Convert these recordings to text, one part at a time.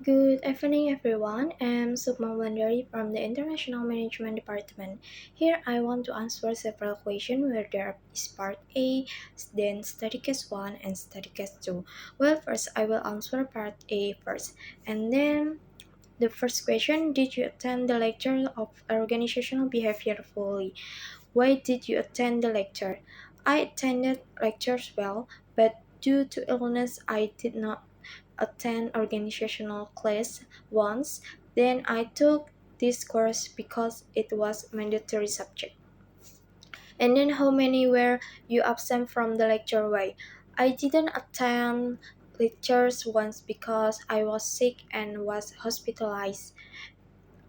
Good evening, everyone. I'm Sukma Wandari from the International Management Department. Here, I want to answer several questions where there is part A, then study case 1 and study case 2. Well, first, I will answer part A first. And then, the first question, did you attend the lecture of organizational behavior fully? Why did you attend the lecture? I attended lectures well, but due to illness, I did not attend organizational class once. Then I took this course because it was mandatory subject. And then how many were you absent from the lecture? Why? I didn't attend lectures once because I was sick and was hospitalized.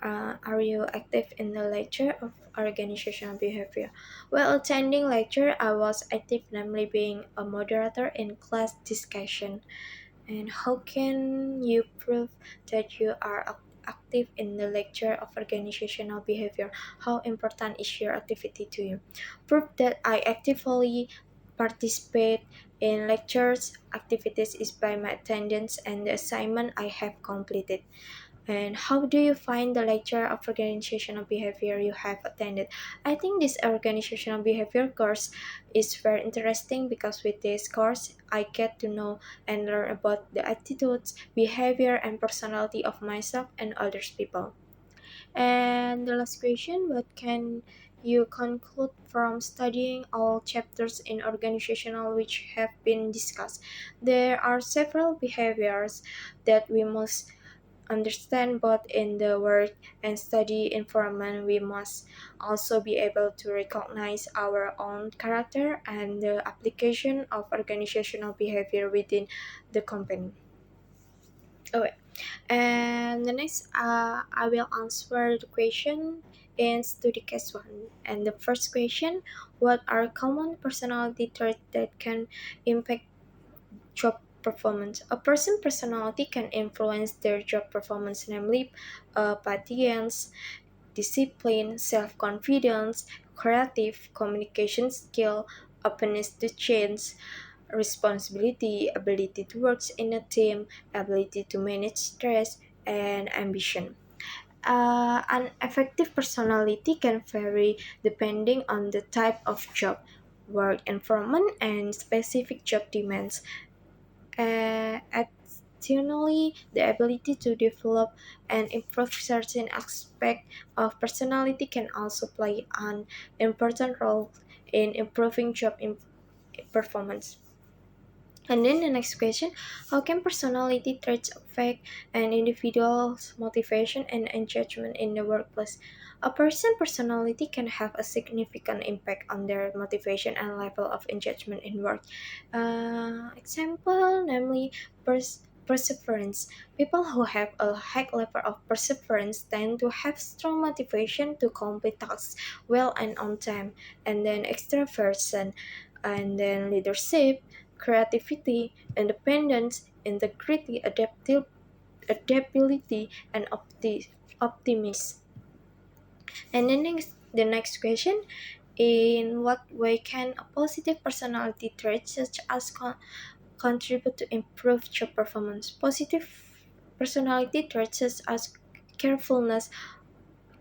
Are you active in the lecture of organizational behavior? While attending lecture, I was active, namely being a moderator in class discussion. And how can you prove that you are active in the lecture of organizational behavior? How important is your activity to you? Proof that I actively participate in lectures activities is by my attendance and the assignment I have completed. And how do you find the lecture of organizational behavior you have attended? I think this organizational behavior course is very interesting because with this course, I get to know and learn about the attitudes, behavior, and personality of myself and others people. And the last question, what can you conclude from studying all chapters in organizational which have been discussed? There are several behaviors that we must understand both in the work and study environment. We must also be able to recognize our own character and the application of organizational behavior within the company. Okay. And the next, I will answer the question in study case 1. And the first question, what are common personality traits that can impact job performance? A person's personality can influence their job performance, namely patience, discipline, self-confidence, creative communication skill, openness to change, responsibility, ability to work in a team, ability to manage stress, and ambition. An effective personality can vary depending on the type of job, work environment, and specific job demands. Additionally, the ability to develop and improve certain aspects of personality can also play an important role in improving performance. And then the next question, how can personality traits affect an individual's motivation and engagement in the workplace? A person's personality can have a significant impact on their motivation and level of engagement in work. Example, namely perseverance. People who have a high level of perseverance tend to have strong motivation to complete tasks well and on time. And then extraversion, and then leadership, creativity, independence, integrity, adaptability, and optimism. And the next question, in what way can a positive personality trait such as contribute to improve job performance? Positive personality traits such as carefulness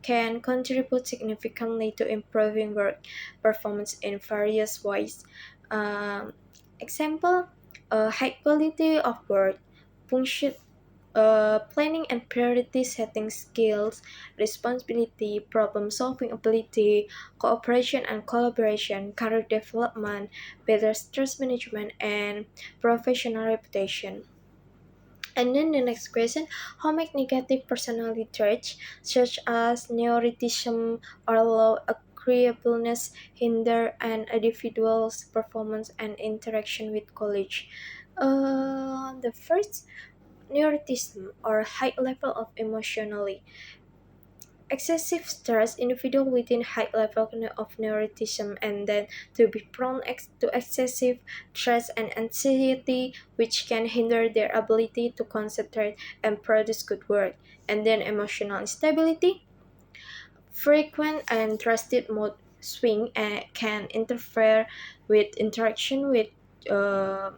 can contribute significantly to improving work performance in various ways. Um, Example, high quality of work, punctu- planning and priority setting skills, responsibility, problem solving ability, cooperation and collaboration, career development, better stress management, and professional reputation. And then the next question, how make negative personality traits such as neuroticism or low agreeableness hinder an individual's performance and interaction with colleagues? The first, neuroticism or high level of emotionally excessive stress, individual within high level of neuroticism and then to be prone to excessive stress and anxiety, which can hinder their ability to concentrate and produce good work. And then emotional instability, frequent and drastic mood swing can interfere with interaction with uh,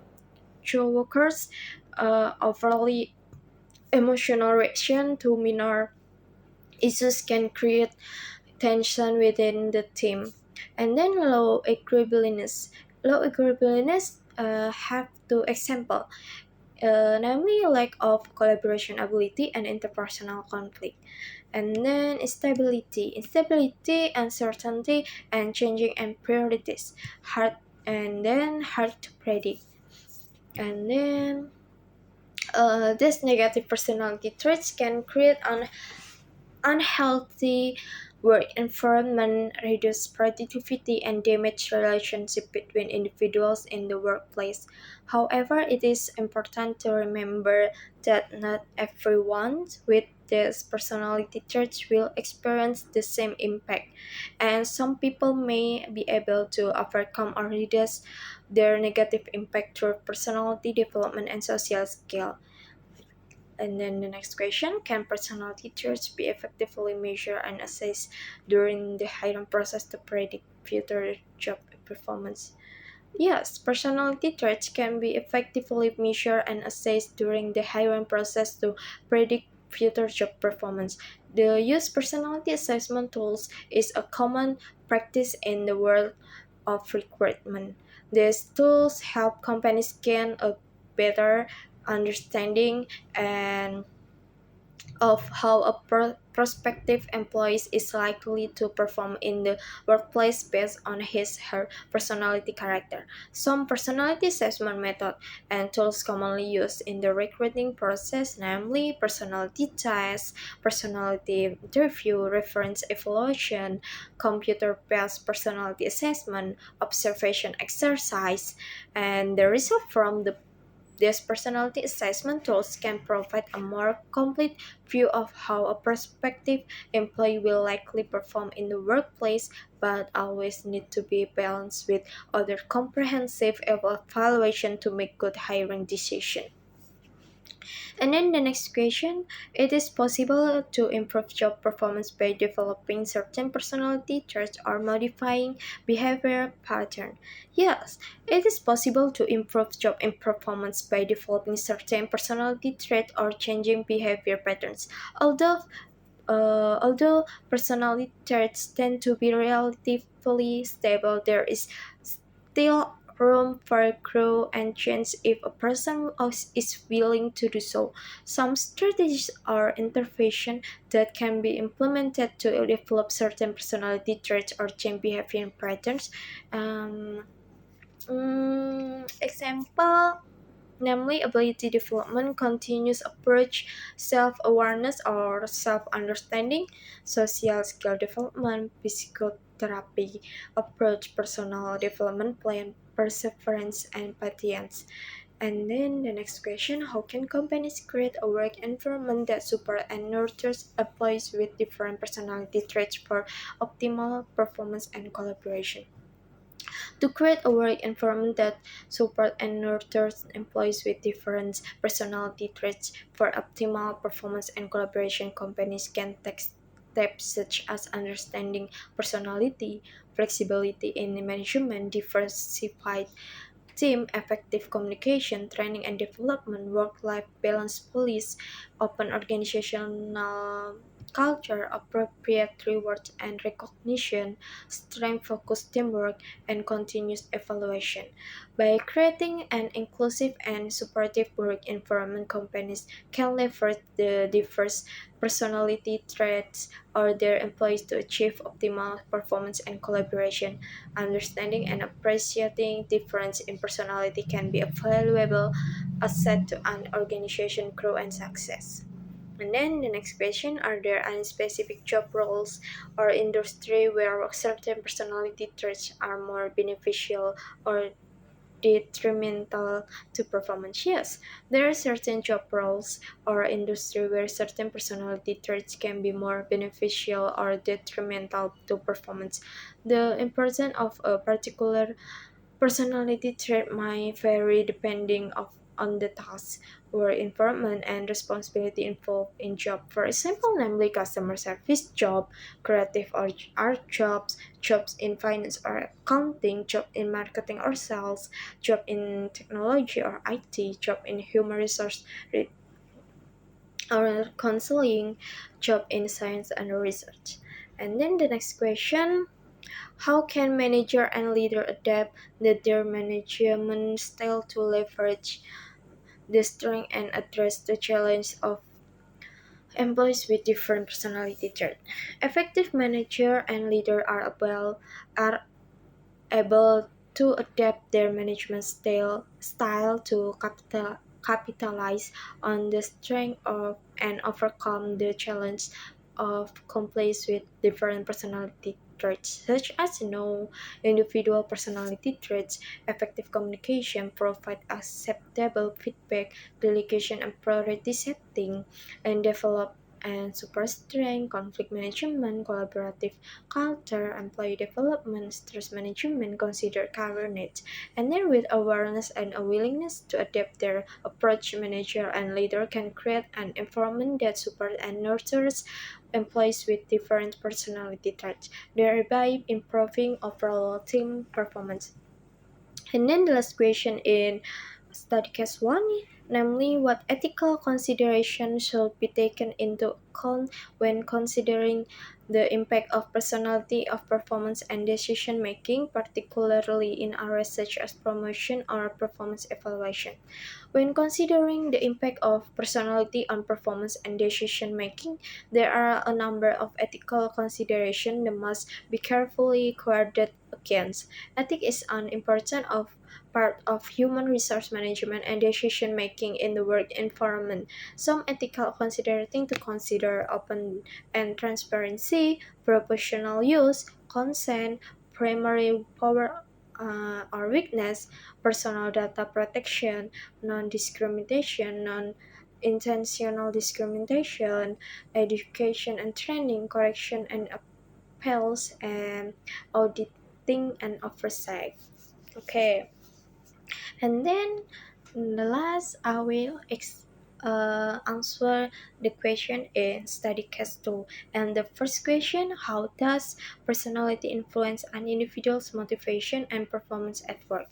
co-workers, overly emotional reaction to minor issues can create tension within the team. And then low agreeableness. Low agreeableness have two examples, namely lack of collaboration ability and interpersonal conflict. And then instability, uncertainty, and changing and priorities. Hard to predict. And then these negative personality traits can create unhealthy work environment, reduce productivity, and damage relationship between individuals in the workplace. However, it is important to remember that not everyone with these personality traits will experience the same impact, and some people may be able to overcome or reduce their negative impact through personality development and social skill. And then the next question, can personality traits be effectively measured and assessed during the hiring process to predict future job performance? Yes, personality traits can be effectively measured and assessed during the hiring process to predict future job performance. The use personality assessment tools is a common practice in the world of recruitment. These tools help companies gain a better understanding and of how a prospective employee is likely to perform in the workplace based on his/her personality character. Some personality assessment methods and tools commonly used in the recruiting process, namely personality tests, personality interview, reference evaluation, computer-based personality assessment, observation exercise, and the result from these personality assessment tools can provide a more complete view of how a prospective employee will likely perform in the workplace, but always need to be balanced with other comprehensive evaluation to make good hiring decisions. And then the next question, it is possible to improve job performance by developing certain personality traits or modifying behavior pattern. Yes, it is possible to improve job and performance by developing certain personality traits or changing behavior patterns. Although personality traits tend to be relatively stable, there is still room for growth and change if a person is willing to do so. Some strategies or intervention that can be implemented to develop certain personality traits or change behavior patterns. Um, Example, namely ability development, continuous approach, self-awareness or self-understanding, social skill development, psychotherapy approach, personal development plan, perseverance, and patience. And then the next question, how can companies create a work environment that supports and nurtures employees with different personality traits for optimal performance and collaboration? To create a work environment that supports and nurtures employees with different personality traits for optimal performance and collaboration, companies can take steps such as understanding personality, flexibility in management, diversified team, effective communication, training and development, work-life balance policy, open organizational culture, appropriate rewards and recognition, strength-focused teamwork, and continuous evaluation. By creating an inclusive and supportive work environment, companies can leverage the diverse personality traits of their employees to achieve optimal performance and collaboration. Understanding and appreciating difference in personality can be a valuable asset to an organization growth and success. And then the next question, are there any specific job roles or industry where certain personality traits are more beneficial or detrimental to performance? Yes, there are certain job roles or industry where certain personality traits can be more beneficial or detrimental to performance. The importance of a particular personality trait might vary depending on the task or environment and responsibility involved in job. For example, namely customer service job, creative or art jobs, jobs in finance or accounting, job in marketing or sales, job in technology or IT, job in human resource or counseling, job in science and research. And then the next question, how can manager and leader adapt their management style to leverage the strength and address the challenge of employees with different personality traits? Effective manager and leader are able to adapt their management style to capitalize on the strength of and overcome the challenge of companies with different personality traits, such as no individual personality traits, effective communication, provide acceptable feedback, delegation and priority setting, and develop and super strength, conflict management, collaborative culture, employee development, stress management, consider career needs, and then with awareness and a willingness to adapt their approach, manager and leader can create an environment that supports and nurtures employees with different personality traits, thereby improving overall team performance. And then the last question in study case 1, namely what ethical considerations should be taken into account when considering the impact of personality of performance and decision making, particularly in areas such as promotion or performance evaluation. When considering the impact of personality on performance and decision making, there are a number of ethical considerations that must be carefully guarded against. Ethics is an important part of human resource management and decision making in the work environment. Some ethical considerations to consider open and transparency, proportional use, consent, primary power or weakness, personal data protection, non-discrimination, non-intentional discrimination, education and training, correction and appeals, and auditing and oversight. Okay, and then the last I will answer the question in study case 2. And the first question, how does personality influence an individual's motivation and performance at work?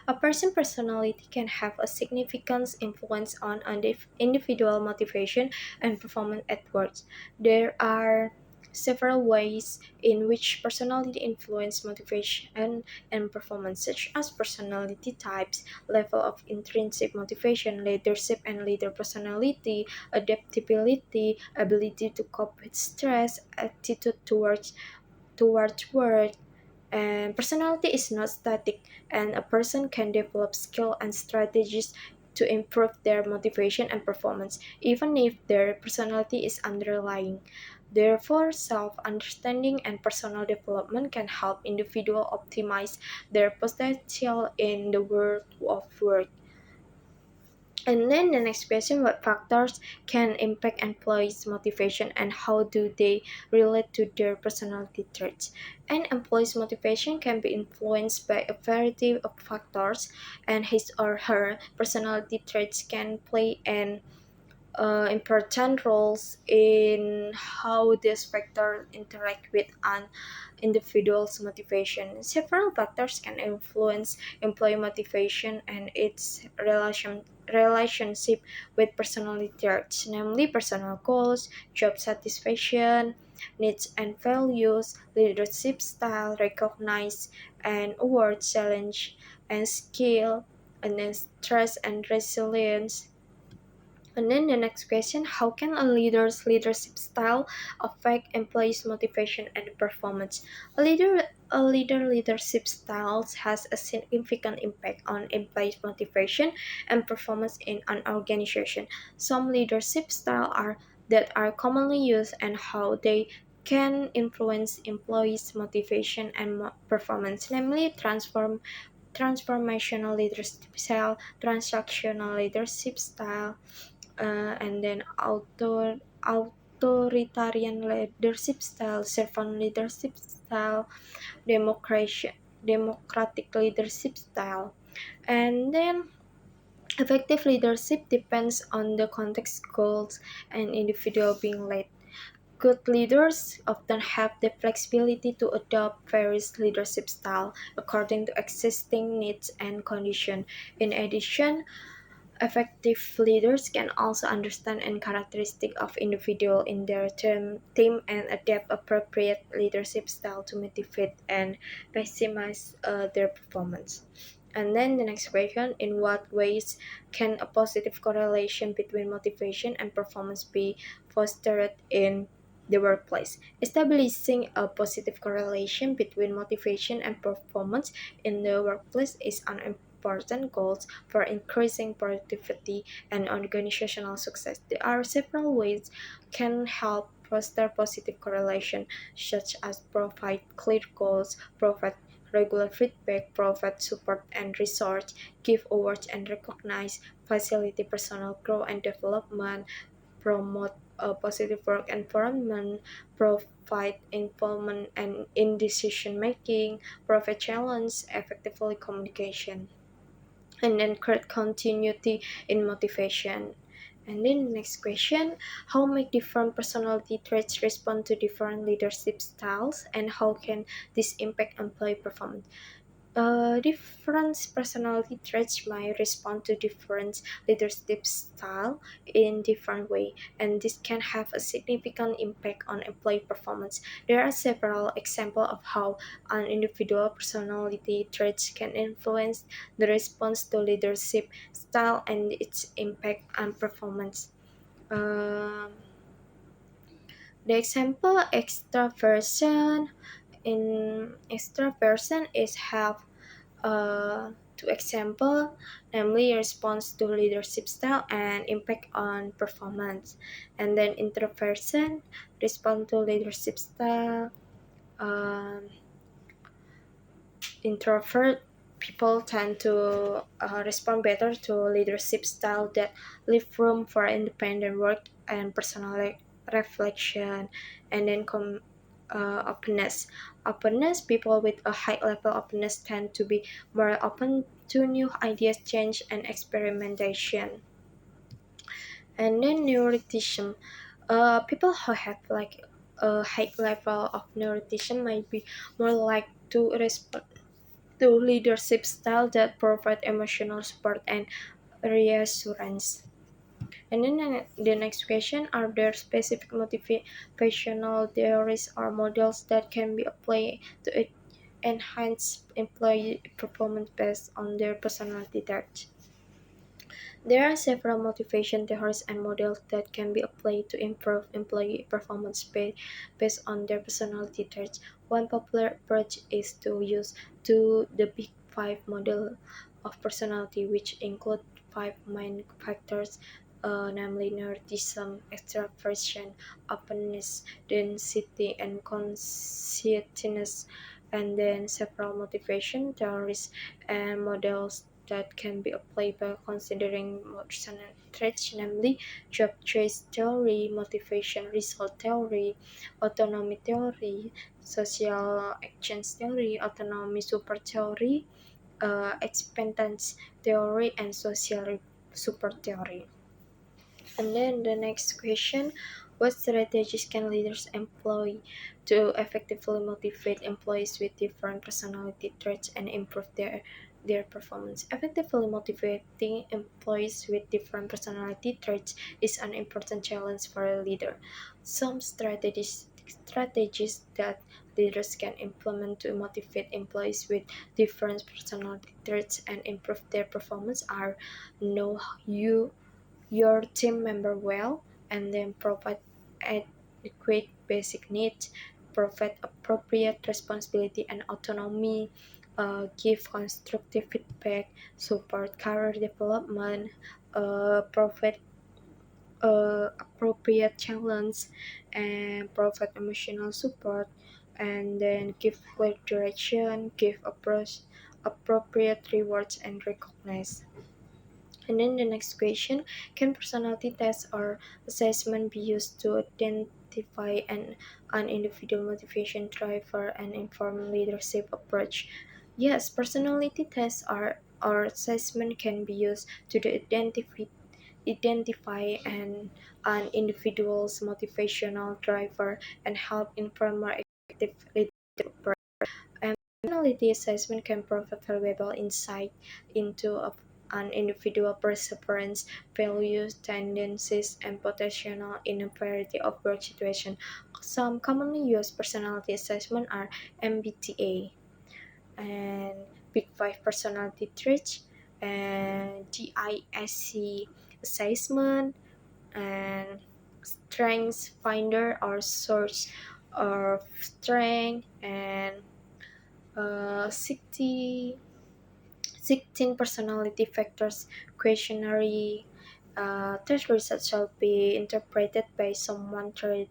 A person's personality can have a significant influence on an individual motivation and performance at work. There are several ways in which personality influence motivation and performance, such as personality types, level of intrinsic motivation, leadership and leader personality, adaptability, ability to cope with stress, attitude towards work. And personality is not static, and a person can develop skill and strategies to improve their motivation and performance, even if their personality is underlying. Therefore, self-understanding and personal development can help individuals optimize their potential in the world of work. And then the next question, what factors can impact employees' motivation and how do they relate to their personality traits? An employee's motivation can be influenced by a variety of factors, and his or her personality traits can play an important roles in how these factors interact with an individual's motivation. Several factors can influence employee motivation and its relationship with personality traits, namely personal goals, job satisfaction, needs and values, leadership style, recognize and award challenge and skill, and then stress and resilience. And then the next question, how can a leader's leadership style affect employees' motivation and performance? A leader leadership style has a significant impact on employees' motivation and performance in an organization. Some leadership styles that are commonly used and how they can influence employees' motivation and performance, namely transformational leadership style, transactional leadership style, and then authoritarian leadership style, servant leadership style, democratic leadership style, and then effective leadership depends on the context, goals, and individual being led. Good leaders often have the flexibility to adopt various leadership styles according to existing needs and conditions. In addition, Effective leaders can also understand and characteristics of individual in their team and adapt appropriate leadership style to motivate and maximize their performance. And then the next question, in what ways can a positive correlation between motivation and performance be fostered in the workplace? Establishing a positive correlation between motivation and performance in the workplace is an important goal for increasing productivity and organizational success. There are several ways can help foster positive correlation, such as provide clear goals, provide regular feedback, provide support and research, give awards and recognize, facilitate personal growth and development, promote a positive work environment, provide involvement and in decision making, provide challenge, effectively communication, and then create continuity in motivation. And then next question, how make different personality traits respond to different leadership styles and how can this impact employee performance? Different personality traits might respond to different leadership style in different way, and this can have a significant impact on employee performance. There are several examples of how an individual personality traits can influence the response to leadership style and its impact on performance. Um, the example extraversion in extraversion is have two example, namely response to leadership style and impact on performance. And then introversion, respond to leadership style. Um, Introvert people tend to respond better to leadership style that leave room for independent work and personal reflection. And then openness. Openness, people with a high level of openness tend to be more open to new ideas, change, and experimentation. And then neuroticism. People who have like a high level of neuroticism might be more likely to respond to leadership style that provide emotional support and reassurance. And then the next question, are there specific motivational theories or models that can be applied to enhance employee performance based on their personality traits? There are several motivation theories and models that can be applied to improve employee performance based on their personality traits. One popular approach is to use the Big Five model of personality, which include five main factors, namely neuroticism, extraversion, openness, density, and conscientiousness, and then several motivation theories and models that can be applied by considering personal traits, namely job choice theory, motivation result theory, autonomy theory, social actions theory, autonomy support theory, expectance theory, and social support theory. And then the next question, what strategies can leaders employ to effectively motivate employees with different personality traits and improve their performance? Effectively motivating employees with different personality traits is an important challenge for a leader. Some strategies that leaders can implement to motivate employees with different personality traits and improve their performance are: know you your team member well, and then provide adequate basic needs, provide appropriate responsibility and autonomy, give constructive feedback, support career development, provide appropriate challenge, and provide emotional support, and then give clear direction, give appropriate rewards and recognize. And then the next question, can personality tests or assessment be used to identify an individual motivation driver and inform leadership approach? Yes, personality tests or assessment can be used to identify an individual's motivational driver and help inform more effective leadership approach. And personality assessment can provide valuable insight into a an individual preference, values, tendencies, and potential in a variety of work situations. Some commonly used personality assessment are MBTI and Big Five personality traits and DISC assessment and Strengths Finder or Source of Strength and 16 personality factors questionnaire. Test results shall be interpreted by someone trained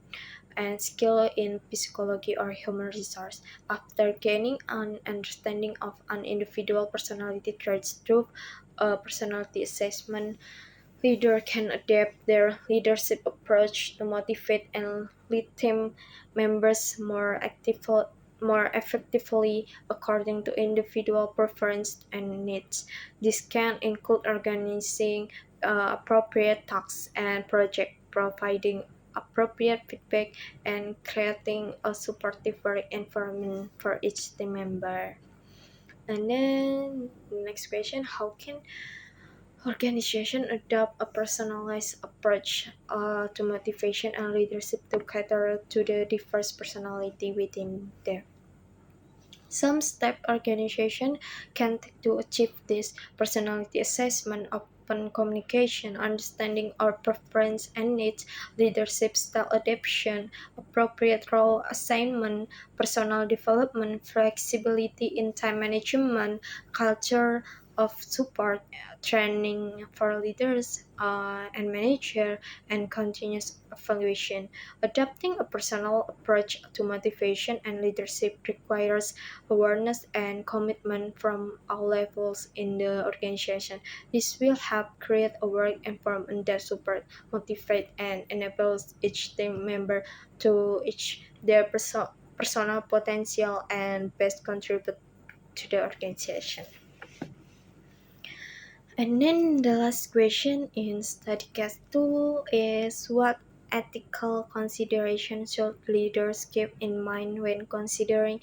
and skilled in psychology or human resource. After gaining an understanding of an individual personality traits through a personality assessment, leaders can adapt their leadership approach to motivate and lead team members more effectively according to individual preference and needs. This can include organizing appropriate tasks and projects, providing appropriate feedback, and creating a supportive work environment for each team member. And then the next question, how can organization adopt a personalized approach to motivation and leadership to cater to the diverse personality within them? Some step organization can take to achieve this: personality assessment, open communication, understanding our preference and needs, leadership style adaptation, appropriate role assignment, personal development, flexibility in time management, culture of support, training for leaders and manager, and continuous evaluation. Adopting a personal approach to motivation and leadership requires awareness and commitment from all levels in the organization. This will help create a work environment that supports, motivates, and enables each team member to reach their personal potential and best contribute to the organization. And then the last question in study case 2 is, what ethical considerations should leaders keep in mind when considering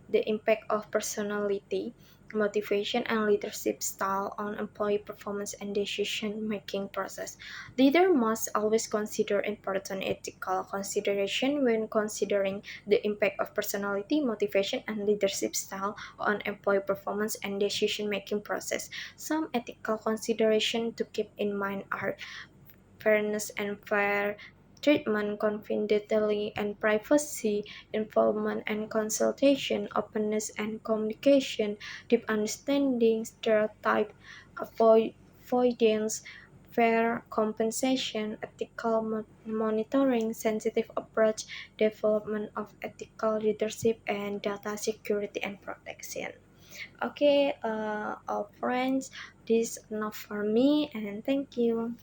the impact of personality, motivation, and leadership style on employee performance and decision-making process? Leaders must always consider important ethical consideration when considering the impact of personality, motivation, and leadership style on employee performance and decision-making process. Some ethical considerations to keep in mind are fairness and fair treatment, confidentiality and privacy, involvement and consultation, openness and communication, deep understanding, stereotype avoidance, fair compensation, ethical monitoring, sensitive approach, development of ethical leadership, and data security and protection. Okay, all friends, this is enough for me, and thank you.